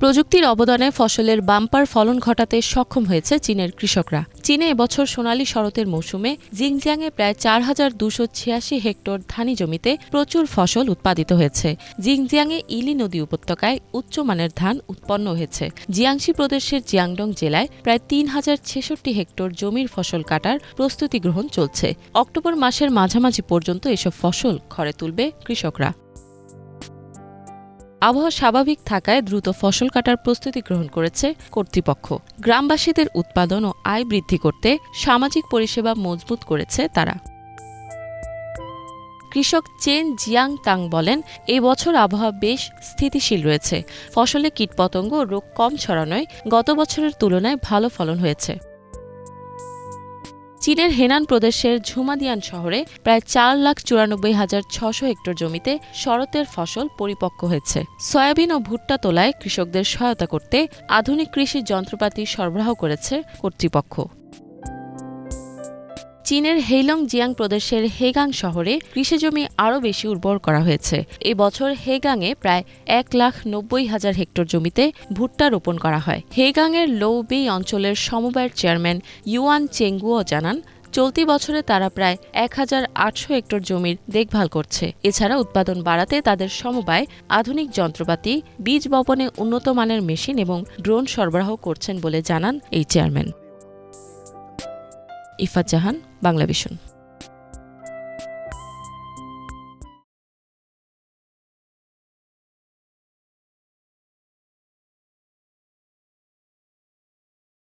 প্রযুক্তির অবদানে ফসলের বাম্পার ফলন ঘটাতে সক্ষম হয়েছে চীনের কৃষকরা। চীনে এবছর সোনালী শরতের মৌসুমে জিনজিয়াংয়ে প্রায় ৪,২৮৬ হেক্টর ধানি জমিতে প্রচুর ফসল উৎপাদিত হয়েছে। জিনজিয়াংয়ে ইলি নদী উপত্যকায় উচ্চমানের ধান উৎপন্ন হয়েছে। জিয়াংশি প্রদেশের জিয়াংডং জেলায় প্রায় ৩,০৬৬ হেক্টর জমির ফসল কাটার প্রস্তুতি গ্রহণ চলছে। অক্টোবর মাসের মাঝামাঝি পর্যন্ত এসব ফসল ঘরে তুলবে কৃষকরা। আবহাওয়া স্বাভাবিক থাকায় দ্রুত ফসল কাটার প্রস্তুতি গ্রহণ করেছে কর্তৃপক্ষ। গ্রামবাসীদের উৎপাদন ও আয় বৃদ্ধি করতে সামাজিক পরিষেবা মজবুত করেছে তারা। কৃষক চেন জিয়াং তাং বলেন, এই বছর আবহাওয়া বেশ স্থিতিশীল রয়েছে। ফসলে কীটপতঙ্গ ও রোগ কম ছড়ানোয় গত বছরের তুলনায় ভালো ফলন হয়েছে। চীনের হেনান প্রদেশের ঝুমাদিয়ান শহরে প্রায় ৪,৯৪,৬০০ হেক্টর জমিতে শরতের ফসল পরিপক্ব হয়েছে। সয়াবিন ও ভুট্টা তোলায় কৃষকদের সহায়তা করতে আধুনিক কৃষি যন্ত্রপাতি সরবরাহ করেছে কর্তৃপক্ষ। চীনের হেইলং জিয়াং প্রদেশের হেগাং শহরে কৃষিজমি আরও বেশি উর্বর করা হয়েছে। এ বছর হেগাংয়ে প্রায় ১,৯০,০০০ হেক্টর জমিতে ভুট্টা রোপণ করা হয়। হেগাংয়ের লৌবেই অঞ্চলের সমবায়ের চেয়ারম্যান ইউয়ান চেংগুও জানান, চলতি বছরে তারা প্রায় ১,৮০০ হেক্টর জমির দেখভাল করছে। এছাড়া উৎপাদন বাড়াতে তাদের সমবায় আধুনিক যন্ত্রপাতি, বীজ বপনে উন্নত মানের মেশিন এবং ড্রোন সরবরাহ করছেন বলে জানান এই চেয়ারম্যান। ইফাত জাহান, বাংলাভিশন।